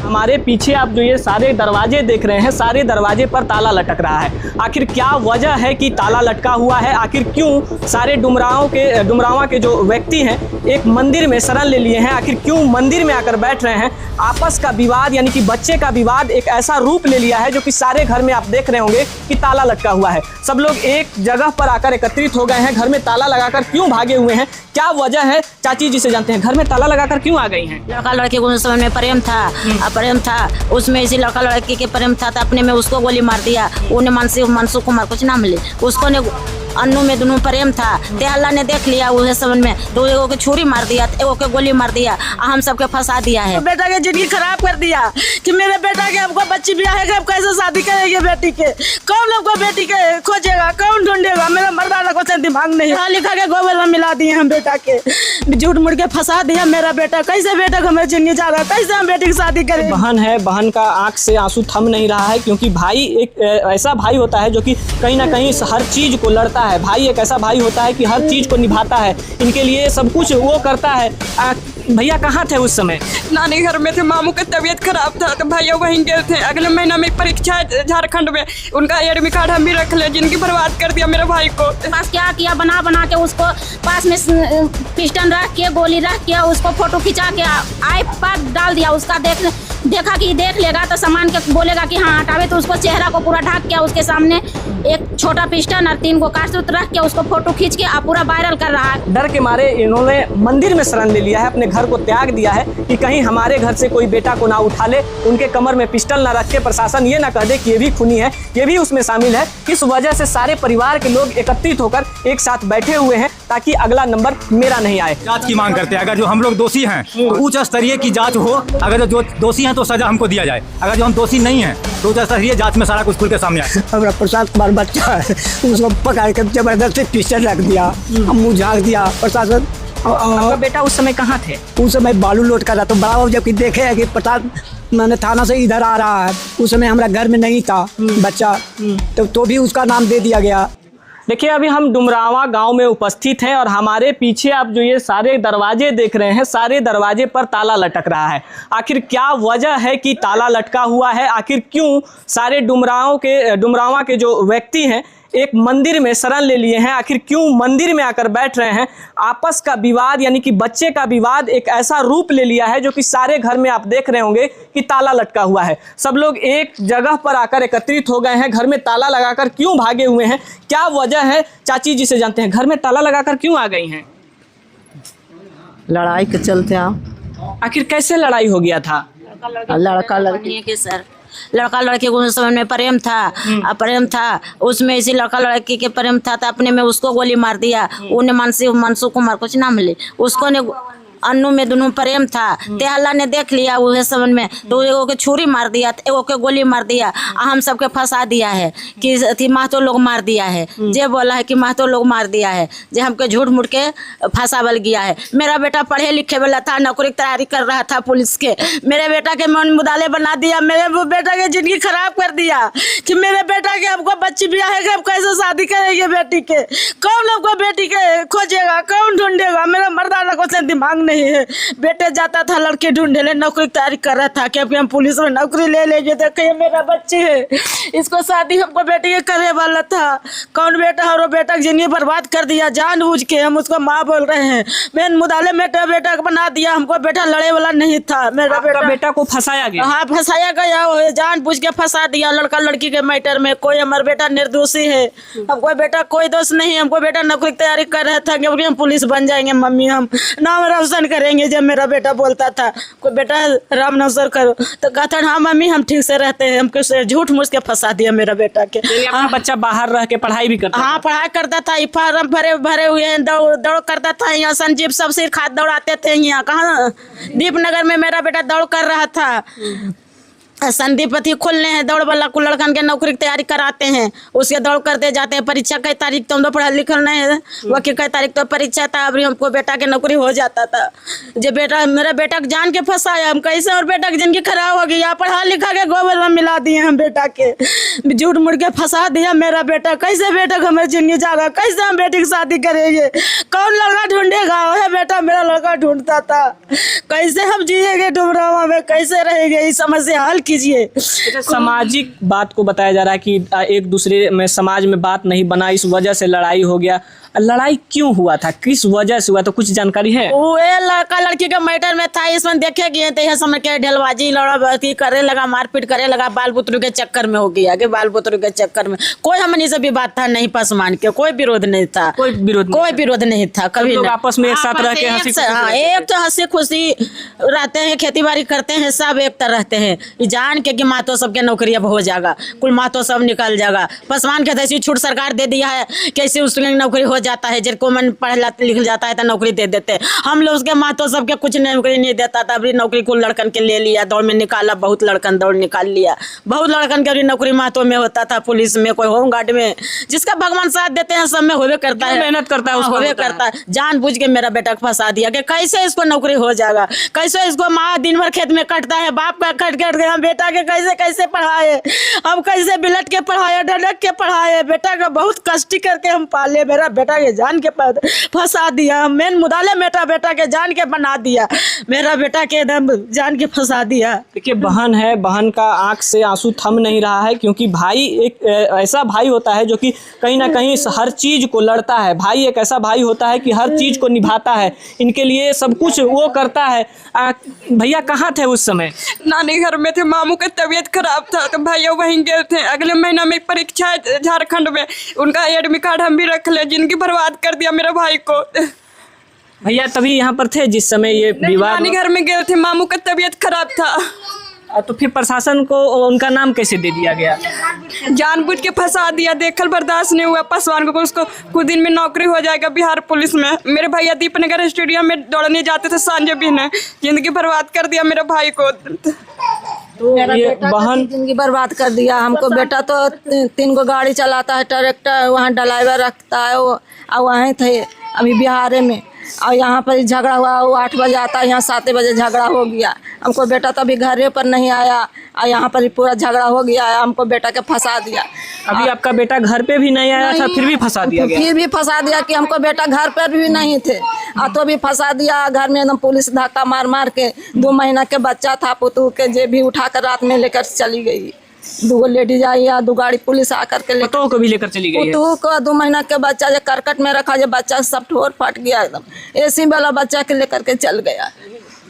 हमारे पीछे आप जो ये सारे दरवाजे देख रहे हैं, सारे दरवाजे पर ताला लटक रहा है। आखिर क्या वजह है कि ताला लटका हुआ है? आखिर क्यों सारे डुमरांवा के जो व्यक्ति हैं एक मंदिर में शरण ले लिए हैं? आखिर क्यों मंदिर में आकर बैठ रहे हैं? आपस का विवाद यानी कि बच्चे का विवाद एक ऐसा रूप ले लिया है जो कि सारे घर में आप देख रहे होंगे कि ताला लटका हुआ है। सब लोग एक जगह पर आकर एकत्रित हो गए हैं। घर में ताला लगाकर क्यों भागे हुए हैं? क्या वजह है? चाची जी से जानते हैं, घर में ताला लगाकर क्यों आ गई हैं? लड़का लड़की को उस समय में प्रेम था, उसमें इसी लड़का लड़की के प्रेम था तो अपने में उसको गोली मार दिया। उन्हें मनसुख कुमार कुछ नाम मिले, उसको ने अन्नू में दोनों प्रेम था। अल्लाह ने देख लिया उसे समझ में, तो एगो के छुरी मार दिया, एगो के गोली मार दिया, हम सबके फंसा दिया है। बेटा के जिंदगी खराब कर दिया कि मेरे बेटा के हमको बच्ची ब्याह है, अब कैसे शादी करेंगे बेटी के? कौन हमको बेटी के खोजेगा, कौन ढूंढेगा? मेरा मर्दाना को दिमाग नहीं, लिखा के गोबर में मिला दिए हम बेटा के, झूठ मूठ के फंसा दिया मेरा बेटा। कैसे बेटा को हमें जिंदगी जा रहा, कैसे हम बेटी की शादी करें? बहन है, बहन का आंख से आंसू थम नहीं रहा है, क्योंकि भाई एक ऐसा भाई होता है जो कि कहीं ना कहीं हर चीज को लड़ता है। भाई एक ऐसा भाई होता है कि हर चीज को निभाता है, इनके लिए सब कुछ वो करता है। भैया कहाँ थे उस समय? नानी घर में थे, मामू की तबीयत खराब था तो भैया वहीं गए थे। अगले महीना में परीक्षा है झारखंड में, उनका एडमिट कार्ड हम भी रख ले, जिनकी बर्बाद कर दिया मेरे भाई को। पास क्या किया, बना के उसको पास में पिस्टन रख के, गोली रख के, उसको फोटो खिंचा के आईपैड डाल दिया। उसका देखा कि देख लेगा तो सामान के बोलेगा कि हाँ हटावे, तो उसको चेहरा को पूरा ढक के उसके सामने एक छोटा पिस्टन और 3 को कारतूस रख के उसको फोटो खींच के पूरा वायरल कर रहा है। डर के मारे इन्होंने मंदिर में शरण ले लिया है, अपने घर को त्याग दिया है कि कहीं हमारे घर से कोई बेटा को ना उठा ले, उनके कमर में पिस्टल ना रख के प्रशासन ये ना कह दे कि ये भी खूनी है, ये भी उसमें शामिल है। इस वजह से सारे परिवार के लोग एकत्रित होकर एक साथ बैठे हुए हैं ताकि अगला नंबर मेरा नहीं आए। जांच की मांग करते हैं। अगर जो हम लोग दोषी हैं तो उच्च स्तरीय की जांच हो, अगर जो दोषी हैं तो सजा हमको दिया जाए, अगर जो हम दोषी नहीं हैं तो उच्च स्तरीय जांच में सारा कुछ खुल के सामने आए। हमारा प्रसाद कुमार बच्चा है, उसको पकड़ कर जबरदस्ती पिस्टल रख दिया, मुँह झाँक दिया प्रशासन। आपका बेटा उस समय कहाँ थे? उस समय बालू लोड कर रहा था, बड़ा जबकि देखे है कि प्रसाद मैंने थाना से इधर आ रहा है, उस समय हमारा घर में नहीं था बच्चा, तो भी उसका नाम दे दिया गया। देखिए, अभी हम डुमरांवा गांव में उपस्थित हैं और हमारे पीछे आप जो ये सारे दरवाजे देख रहे हैं, सारे दरवाजे पर ताला लटक रहा है। आखिर क्या वजह है कि ताला लटका हुआ है? आखिर क्यों सारे डुमरांवा के जो व्यक्ति हैं एक मंदिर में शरण ले लिए हैं? आखिर क्यों मंदिर में आकर बैठ रहे हैं? आपस का विवाद यानी कि बच्चे का विवाद एक ऐसा रूप ले लिया है जो कि सारे घर में आप देख रहे होंगे कि ताला लटका हुआ है। सब लोग एक जगह पर आकर एकत्रित हो गए हैं। घर में ताला लगाकर क्यों भागे हुए हैं? क्या वजह है? चाची जी से जानते हैं, घर में ताला लगाकर क्यों आ गई हैं? लड़ाई के चलते आप। आखिर कैसे लड़ाई हो गया था? लड़का लड़की के सर, लड़का लड़की को उस समय में प्रेम था, उसमें इसी लड़का लड़की के प्रेम था तो अपने में उसको गोली मार दिया। उन्हें मनसुख कुमार कुछ नाम मिले, उसको ने अन्नू में दोनों प्रेम था। अल्लाह ने देख लिया उसे समझ में, तो एगो के छुरी मार दिया, एगो के गोली मार दिया, हम सबके फंसा दिया है कि महतो लोग मार दिया है। जे बोला है कि महतो लोग मार दिया है, जे हमके झूठ मूठ के फंसावल गया है। मेरा बेटा पढ़े लिखे वाला था, नौकरी की तैयारी कर रहा था पुलिस के, मेरे बेटा के मन मुदाले बना दिया, मेरे बेटा की जिंदगी खराब कर दिया कि मेरे बेटा के हमको बच्ची ब्याह है, अब कैसे शादी करेंगे बेटी के? कौन हमको बेटी के खोजेगा, कौन ढूंढेगा? मेरा मर्दाना को दिमाग नहीं है। बेटे जाता था लड़के ढूंढने ले, नौकरी की तैयारी कर रहा था कि हम पुलिस में नौकरी ले लेंगे, देखिए मेरा बच्ची है, इसको शादी हमको बेटी के करे वाला था। कौन बेटा और बेटा की जिंदगी बर्बाद कर दिया जानबूझ के। हम उसको माँ बोल रहे हैं, मैंने मुदाले बेटा को बना दिया, हमको बेटा लड़े वाला नहीं था। मेरा बेटा को फंसाया गया? हाँ फंसाया गया, जानबूझ के फंसा दिया लड़का लड़की के मैटर में। कोई हमारा बेटा निर्दोषी है, हमको बेटा कोई दोष नहीं, हमको बेटा नौकरी की तैयारी कर रहा था कि हम पुलिस बन जाएंगे, मम्मी हम नाम रोशन करेंगे। जब मेरा बेटा बोलता था कोई बेटा राम नौसर करो, तो कहता हाँ मम्मी हम ठीक से रहते हैं, हमको झूठ मूठ के फंसा दिया मेरा बेटा के। बच्चा बाहर रह के पढ़ाई भी करता? हाँ पढ़ाई करता था, फॉर्म भरे हुए हैं, दौड़ करता था। यहाँ संजीव सब सिर खाद दौड़ाते थे, यहाँ कहाँ दीपनगर में मेरा बेटा दौड़ कर रहा था। संदीप पति खोलने हैं दौड़ वाला को लड़कन के नौकरी की तैयारी कराते हैं, उसके दौड़ करते जाते हैं। परीक्षा कई तारीख तो हम तो पढ़ा लिखल नहीं है, वकील कई तारीख तो परीक्षा था, अभी हमको बेटा के नौकरी हो जाता था। जो बेटा मेरा बेटा जान के फंसाया, हम कैसे और बेटा की जिंदगी खराब हो गई। पढ़ा लिखा के गोबर में मिला दिए हम बेटा के, झूठ मुड़ के फंसा दिया मेरा बेटा। कैसे बेटा को हमारी जिंदगी जागा, कैसे हम बेटी की शादी करेंगे, कौन लड़का ढूंढेगा। वह बेटा मेरा लड़का ढूंढता था, कैसे हम जिएंगे डुमरावा में, कैसे रहेंगे, इस समस्या हल कीजिए। सामाजिक बात को बताया जा रहा है कि एक दूसरे में समाज में बात नहीं बना, इस वजह से लड़ाई हो गया। लड़ाई क्यों हुआ था, किस वजह से हुआ, तो कुछ जानकारी है? वो लड़का लड़की के मैटर में था, इसमें देखे गए थे, समझ के ढेलबाजी लड़ाई करे लगा, मारपीट करे लगा, बाल बुतरू के चक्कर में हो गया कि बाल बुतरू के चक्कर में कोई हमने से भी बात था नहीं, पसमान के कोई विरोध नहीं था, कोई विरोध नहीं था कभी। लोग आपस में एक साथ रह के हंसी खुशी हाँ, एक तो हंसी खुशी रहते हैं, खेती बाड़ी करते हैं, सब एक तरह रहते हैं। जान के कि मातो सबके नौकरी अब हो जाएगा, कुल मातो सब निकल जाएगा। पसमान के ऐसी छूट सरकार दे दिया है, कैसे उसकी नौकरी हो जाता है, जिनको मन पढ़ लिख जाता है तो नौकरी दे देते हैं। हम लोग उसके मातो सबके कुछ नौकरी नहीं देता था। अभी नौकरी कुल लड़कन के ले लिया, दौड़ में निकाला, बहुत लड़कन दौड़ निकाल लिया, बहुत लड़कन के नौकरी मातो में होता था, पुलिस में, कोई होमगार्ड में, जिसका भगवान साथ देते हैं सब में होवे करता है, मेहनत करता है उसको होवे करता है। जान बुझ के मेरा बेटा को फंसा दिया कि कैसे इसको नौकरी हो जाएगा, कैसे इसको माँ दिन भर खेत में कटता है, बाप का कट के हम बेटा के कैसे कैसे पढ़ाए, हम कैसे बिलट के पढ़ाए, ढलक के पढ़ाए, बेटा का बहुत कष्ट करके हम पाले। मेरा बेटा के जान के फंसा दिया, मेन मुदाले बेटा के जान के बना दिया, मेरा बेटा के एकदम जान के फंसा दिया। देखिए बहन है, बहन का आंख से आंसू थम नहीं रहा है, क्योंकि भाई एक ऐसा भाई होता है जो कि कहीं ना कहीं हर चीज को लड़ता है। भाई एक ऐसा भाई होता है कि हर चीज को निभाता है, इनके लिए सब कुछ वो करता है। भैया कहाँ थे उस समय? नानी घर में थे, मामू की तबीयत खराब था तो भैया वहीं गए थे। अगले महीना में परीक्षा है झारखंड में, उनका एडमिट कार्ड हम भी रख ले, जिनकी बर्बाद कर दिया मेरे भाई को। भैया तभी यहाँ पर थे जिस समय ये विवाद? नानी घर में गए थे, मामू का तबीयत खराब था। तो फिर प्रशासन को उनका नाम कैसे दे दिया गया? जानबूझ के फंसा दिया, देखल बर्दाश्त नहीं हुआ पासवान को, उसको कुछ दिन में नौकरी हो जाएगा बिहार पुलिस में। मेरे भैया दीपनगर स्टेडियम में दौड़ने जाते थे, सांझे भी ने जिंदगी बर्बाद कर दिया मेरे भाई को। तो ये बहन जिंदगी बर्बाद कर दिया हमको। बेटा तो 3 गो गाड़ी चलाता है, ट्रैक्टर, वहाँ ड्राइवर रखता है वो, और वहीं थे अभी बिहार में। और यहाँ पर झगड़ा हुआ, वो 8 बजे आता है, यहाँ 7 बजे झगड़ा हो गया। हमको बेटा तो अभी घरे पर नहीं आया, और यहाँ पर पूरा झगड़ा हो गया, हमको बेटा के फंसा दिया। अभी आपका बेटा घर पे भी नहीं आया था, फिर भी फंसा दिया गया? फिर भी फंसा दिया कि हमको बेटा घर पर भी नहीं थे, तो भी फंसा दिया। घर में एकदम पुलिस धक्का मार मार के, 2 महीना के बच्चा था, पुतू के जे भी उठाकर रात में लेकर चली गई। 2 लेडीज आई, 2 गाड़ी पुलिस आकर के पुतों को भी लेकर चली गई है। पुतू को 2 महीना के बच्चा जो करकट में रखा, जो बच्चा सब ठोर फट गया एकदम, एसी वाला बच्चा के लेकर के चल गया।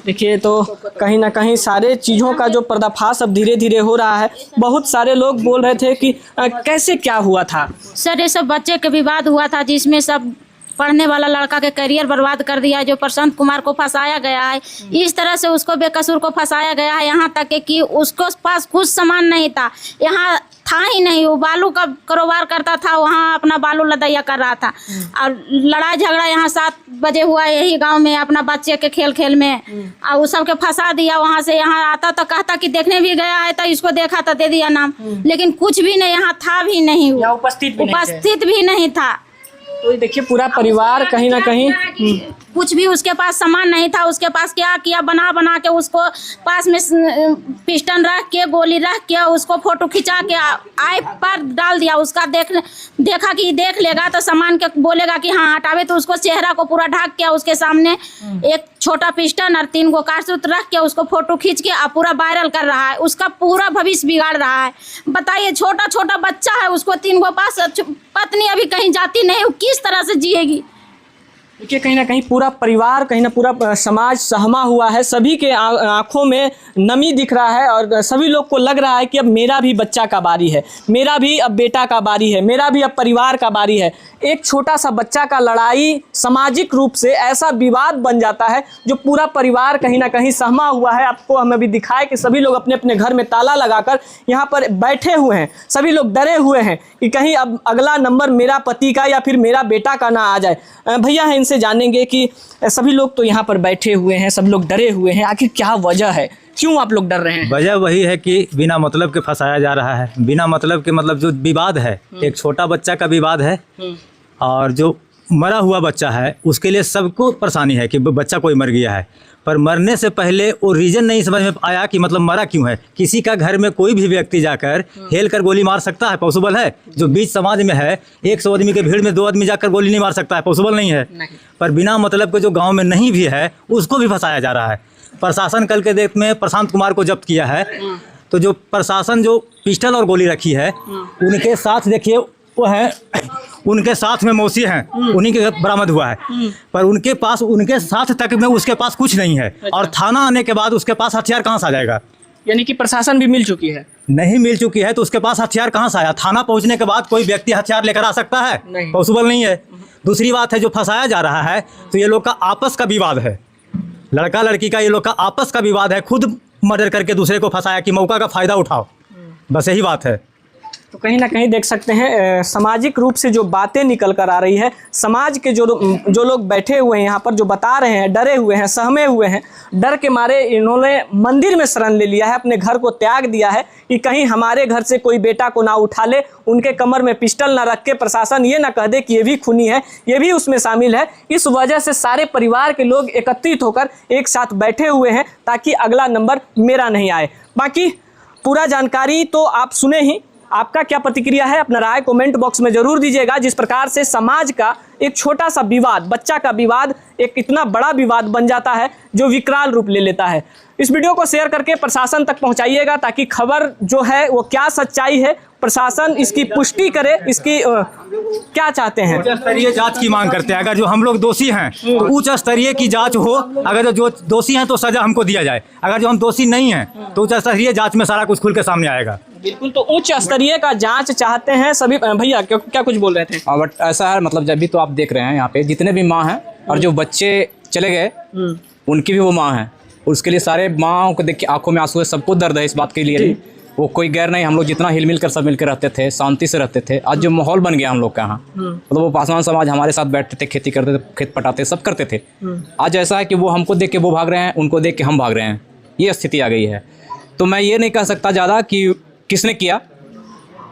देखिए तो कहीं ना कहीं सारे चीज़ों का जो पर्दाफाश अब धीरे धीरे हो रहा है। बहुत सारे लोग बोल रहे थे कि कैसे क्या हुआ था? सर ये सब बच्चे के विवाद हुआ था, जिसमें सब पढ़ने वाला लड़का के करियर बर्बाद कर दिया, जो प्रशांत कुमार को फंसाया गया है। इस तरह से उसको बेकसूर को फंसाया गया है, यहाँ तक कि उसको पास कुछ सामान नहीं था, यहाँ था ही नहीं। वो बालू का कारोबार करता था, वहाँ अपना बालू लदैया कर रहा था। और लड़ाई झगड़ा यहाँ 7 बजे हुआ यही गांव में, अपना बच्चे के खेल में, और वो सबके फंसा दिया। वहाँ से यहाँ आता तो कहता कि देखने भी गया है, तो इसको देखा तो दे दिया नाम, लेकिन कुछ भी नहीं, यहाँ था भी नहीं, उपस्थित भी नहीं था। तो देखिए पूरा परिवार कहीं ना कहीं कुछ भी उसके पास सामान नहीं था। उसके पास क्या किया, बना बना के उसको पास में पिस्टन रख के, गोली रख के, उसको फोटो खिंचा के आई पर डाल दिया। उसका देखा कि देख लेगा तो सामान के बोलेगा कि हाँ हटावे, तो उसको चेहरा को पूरा ढक के उसके सामने एक छोटा पिस्टन और 3 गो कारतूस रख के उसको फोटो खींच के पूरा वायरल कर रहा है। उसका पूरा भविष्य बिगाड़ रहा है। बताइए, छोटा छोटा बच्चा है, उसको 3 गो पास पत्नी अभी कहीं जाती नहीं, वो किस तरह से जिएगी? देखिए कहीं ना कहीं पूरा परिवार, कहीं ना पूरा समाज सहमा हुआ है। सभी के आंखों में नमी दिख रहा है और सभी लोग को लग रहा है कि अब मेरा भी बच्चा का बारी है, मेरा भी अब बेटा का बारी है, मेरा भी अब परिवार का बारी है। एक छोटा सा बच्चा का लड़ाई सामाजिक रूप से ऐसा विवाद बन जाता है जो पूरा परिवार कहीं ना कहीं सहमा हुआ है। आपको हमें भी दिखाए कि सभी लोग अपने अपने घर में ताला लगाकर यहाँ पर बैठे हुए हैं। सभी लोग डरे हुए हैं कि कहीं अब अगला नंबर मेरा पति का या फिर मेरा बेटा का ना आ जाए। भैया है, इनसे से जानेंगे कि सभी लोग तो यहाँ पर बैठे हुए हैं, सब लोग डरे हुए हैं, आखिर क्या वजह है, क्यों आप लोग डर रहे हैं? वजह वही है कि बिना मतलब के फंसाया जा रहा है। बिना मतलब के मतलब जो विवाद है, एक छोटा बच्चा का विवाद है और जो मरा हुआ बच्चा है उसके लिए सबको परेशानी है कि बच्चा कोई मर गया है, पर मरने से पहले वो रीज़न नहीं समझ में आया कि मतलब मरा क्यों है। किसी का घर में कोई भी व्यक्ति जाकर हेल कर गोली मार सकता है? पॉसिबल है? जो बीच समाज में है 100 आदमी के भीड़ में 2 आदमी जाकर गोली नहीं मार सकता है? पॉसिबल नहीं है। पर बिना मतलब के जो गाँव में नहीं भी है उसको भी फंसाया जा रहा है। प्रशासन कल के डेट में प्रशांत कुमार को जब्त किया है, तो जो प्रशासन जो पिस्टल और गोली रखी है उनके साथ देखिए वो है, उनके साथ में मौसी हैं, उन्हीं के बरामद हुआ है, पर उनके पास उनके साथ तक में उसके पास कुछ नहीं है। और थाना आने के बाद उसके पास हथियार कहाँ से आ जाएगा? यानी कि प्रशासन भी मिल चुकी है? नहीं मिल चुकी है तो उसके पास हथियार कहाँ से आया? थाना पहुँचने के बाद कोई व्यक्ति हथियार लेकर आ सकता है? पॉसिबल नहीं है। दूसरी बात है जो फंसाया जा रहा है तो ये लोग का आपस का विवाद है, लड़का लड़की का ये लोग का आपस का विवाद है। खुद मर्डर करके दूसरे को फंसाया कि मौका का फ़ायदा उठाओ, बस यही बात है। तो कहीं ना कहीं देख सकते हैं सामाजिक रूप से जो बातें निकल कर आ रही है, समाज के जो लोग बैठे हुए हैं यहाँ पर, जो बता रहे हैं, डरे हुए हैं, सहमे हुए हैं, डर के मारे इन्होंने मंदिर में शरण ले लिया है, अपने घर को त्याग दिया है कि कहीं हमारे घर से कोई बेटा को ना उठा ले, उनके कमर में पिस्टल ना रख के प्रशासन ये ना कह दे कि ये भी खूनी है, ये भी उसमें शामिल है। इस वजह से सारे परिवार के लोग एकत्रित होकर एक साथ बैठे हुए हैं ताकि अगला नंबर मेरा नहीं आए। बाकी पूरा जानकारी तो आप सुने ही, आपका क्या प्रतिक्रिया है अपना राय कमेंट बॉक्स में जरूर दीजिएगा। जिस प्रकार से समाज का एक छोटा सा विवाद, बच्चा का विवाद एक इतना बड़ा विवाद बन जाता है जो विकराल रूप ले लेता है। इस वीडियो को शेयर करके प्रशासन तक पहुंचाइएगा ताकि खबर जो है वो क्या सच्चाई है, प्रशासन इसकी पुष्टि करे, इसकी क्या चाहते हैं। उच्च स्तरीय जांच की मांग करते हैं। अगर जो हम लोग दोषी हैं तो उच्च स्तरीय की जांच हो, अगर जो दोषी हैं तो सजा हमको दिया जाए, अगर जो हम दोषी नहीं हैं तो उच्च स्तरीय जांच में सारा कुछ खुल के सामने आएगा। बिल्कुल, तो उच्च स्तरीय का जांच चाहते हैं सभी। भैया क्या कुछ बोल रहे थे? बट ऐसा है, मतलब जब भी तो आप देख रहे हैं यहाँ पे जितने भी माँ हैं और जो बच्चे चले गए उनकी भी वो माँ है, उसके लिए सारे माँ को देख के आंखों में आंसू है, सबको दर्द है इस बात के लिए। वो कोई गैर नहीं, हम लोग जितना हिल मिल कर सब मिलकर रहते थे, शांति से रहते थे। आज जो माहौल बन गया हम लोग का यहाँ, मतलब वो पासवान समाज हमारे साथ बैठते थे, खेती करते थे, खेत पटाते सब करते थे। आज ऐसा है कि वो हमको देख के वो भाग रहे हैं, उनको देख के हम भाग रहे हैं, ये स्थिति आ गई है। तो मैं ये नहीं कह सकता ज़्यादा कि किसने किया,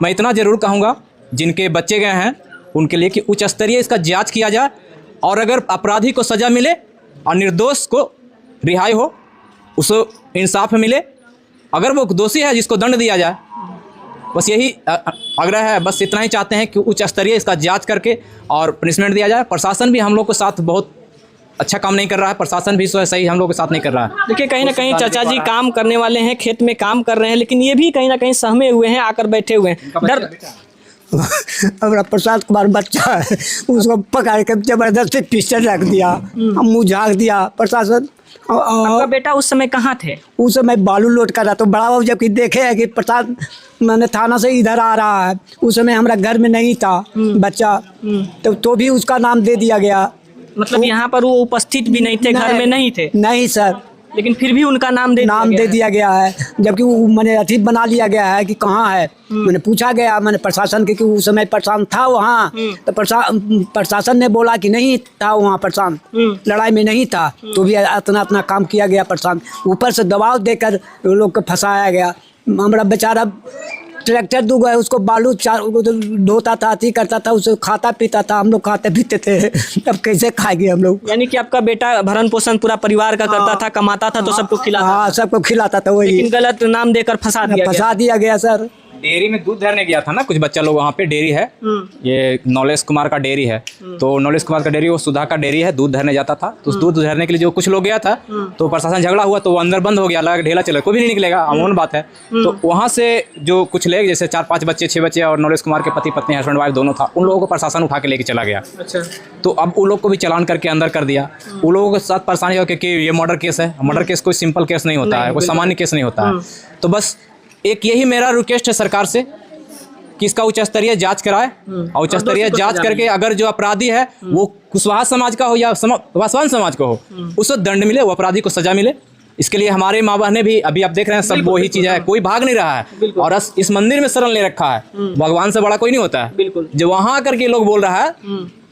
मैं इतना ज़रूर कहूँगा जिनके बच्चे गए हैं उनके लिए कि उच्च स्तरीय इसका जाँच किया जाए और अगर अपराधी को सज़ा मिले और निर्दोष को रिहाई हो, उसको इंसाफ मिले। अगर वो दोषी है जिसको दंड दिया जाए, बस यही आग्रह है। बस इतना ही चाहते हैं कि उच्च स्तरीय इसका जांच करके और पनिशमेंट दिया जाए। प्रशासन भी हम लोग के साथ बहुत अच्छा काम नहीं कर रहा है, प्रशासन भी सही हम लोग के साथ नहीं कर रहा है। देखिए कहीं ना कहीं चाचा जी काम करने वाले हैं, खेत में काम कर रहे हैं, लेकिन ये भी कहीं ना कहीं सहमे हुए हैं, आकर बैठे हुए हैं। डर हमारा प्रशांत कुमार बच्चा है, उसको पकड़ के जबरदस्ती पिस्टल रख दिया, मुँह झाँक दिया प्रशासन। आपका बेटा उस समय कहाँ थे? उस समय बालू लोड कर रहा, तो बड़ा बाबू जबकि देखे है कि प्रसाद मैंने थाना से इधर आ रहा है, उस समय हमारा घर में नहीं था बच्चा, तो भी उसका नाम दे दिया गया। मतलब यहाँ पर वो उपस्थित भी नहीं थे, घर में नहीं थे? नहीं सर, लेकिन फिर भी उनका नाम दे दिया गया है, जबकि वो मैंने अथी बना लिया गया है कि कहाँ है। मैंने पूछा गया, मैंने प्रशासन के कि उस समय प्रशांत था वहाँ, तो प्रशासन ने बोला कि नहीं था वहाँ प्रशांत, लड़ाई में नहीं था, तो भी अपना काम किया गया प्रशांत। ऊपर से दबाव देकर लोग को फंसाया गया। हमारा बेचारा ट्रैक्टर दूगो है, उसको बालू ढोता था, अथी करता था, उसे खाता पीता था, हम लोग खाते पीते थे, तब कैसे खाएंगे हम लोग। यानी कि आपका बेटा भरण पोषण पूरा परिवार का करता था, कमाता था, तो सबको खिलाता? हाँ, सबको खिलाता था। वही लेकिन गलत नाम देकर फंसा दिया गया सर। डेयरी में दूध धरने गया था ना कुछ बच्चा लोग, वहाँ पे डेयरी है, ये नौलेश कुमार का डेयरी है, तो नौलेश कुमार का डेयरी वो सुधा का डेयरी है, दूध धरने जाता था। तो उस दूध धरने के लिए जो कुछ लोग गया था, तो प्रशासन झगड़ा हुआ, तो वो अंदर बंद हो गया, लगा ढेला चला, कोई भी नहीं निकलेगा, अमूमन बात है। तो वहाँ से जो कुछ ले, जैसे 4-5 बच्चे, 6 बच्चे और नौलेश कुमार के पति पत्नी, हस्बैंड वाइफ दोनों था, उन लोगों को प्रशासन उठा के लेके चला गया। अच्छा। तो अब उन लोग को भी चालान करके अंदर कर दिया। उन लोगों के साथ परेशानी हो कि ये मर्डर केस है, मर्डर केस कोई सिंपल केस नहीं होता है, कोई सामान्य केस नहीं होता है। तो बस एक यही मेरा रिक्वेस्ट है सरकार से कि इसका उच्च स्तरीय जांच कराए और उच्च स्तरीय जांच करके अगर जो अपराधी है वो कुशवाहा समाज का हो या पासवान समाज का हो, उसको दंड मिले, वो अपराधी को सजा मिले। इसके लिए हमारे माँ बहने भी अभी आप देख रहे हैं सब वही चीज़ है, कोई भाग नहीं रहा है और इस मंदिर में शरण ले रखा है। भगवान से बड़ा कोई नहीं होता है। जो वहाँ आकर के लोग बोल रहा है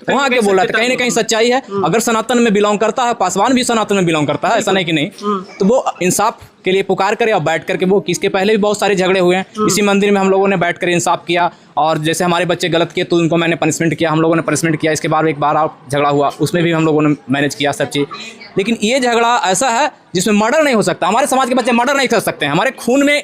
वहाँ के बोल रहा था, कहीं ना कहीं सच्चाई है। अगर सनातन में बिलोंग करता है, पासवान भी सनातन में बिलोंग करता है, ऐसा नहीं कि नहीं, तो वो इंसाफ के लिए पुकार करे और बैठ करके, वो इसके पहले भी बहुत सारे झगड़े हुए हैं इसी मंदिर में, हम लोगों ने बैठ कर इंसाफ किया। और जैसे हमारे बच्चे गलत किए तो उनको मैंने पनिशमेंट किया, हम लोगों ने पनिशमेंट किया। इसके बाद एक बार और झगड़ा हुआ, उसमें भी हम लोगों ने मैनेज किया सब चीज़। लेकिन ये झगड़ा ऐसा है जिसमें मर्डर नहीं हो सकता। हमारे समाज के बच्चे मर्डर नहीं कर सकते हैं, हमारे खून में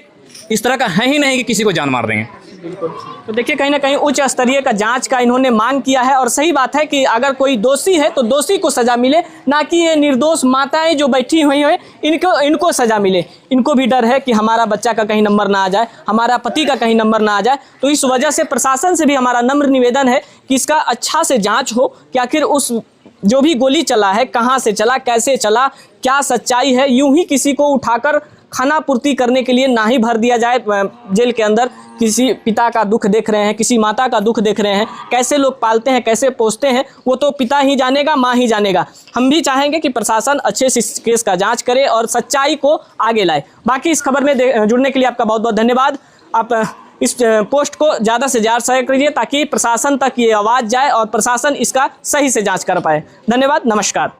इस तरह का है ही नहीं कि किसी को जान मार देंगे। तो देखिए कहीं ना कहीं उच्च स्तरीय का जांच का इन्होंने मांग किया है। और सही बात है कि अगर कोई दोषी है तो दोषी को सजा मिले, ना कि ये निर्दोष माताएं जो बैठी हुई हैं इनको सजा मिले। इनको भी डर है कि हमारा बच्चा का कहीं नंबर ना आ जाए, हमारा पति का कहीं नंबर ना आ जाए। तो इस वजह से प्रशासन से भी हमारा नम्र निवेदन है कि इसका अच्छा से जाँच हो कि आखिर उस जो भी गोली चला है कहाँ से चला, कैसे चला, क्या सच्चाई है। यूं ही किसी को उठाकर खाना पूर्ति करने के लिए ना ही भर दिया जाए जेल के अंदर। किसी पिता का दुख देख रहे हैं, किसी माता का दुख देख रहे हैं, कैसे लोग पालते हैं, कैसे पोसते हैं, वो तो पिता ही जानेगा, माँ ही जानेगा। हम भी चाहेंगे कि प्रशासन अच्छे से इस केस का जांच करे और सच्चाई को आगे लाए। बाकी इस खबर में जुड़ने के लिए आपका बहुत बहुत धन्यवाद। आप इस पोस्ट को ज़्यादा से ज़्यादा शेयर करिए ताकि प्रशासन तक ये आवाज़ जाए और प्रशासन इसका सही से जाँच कर पाए। धन्यवाद, नमस्कार।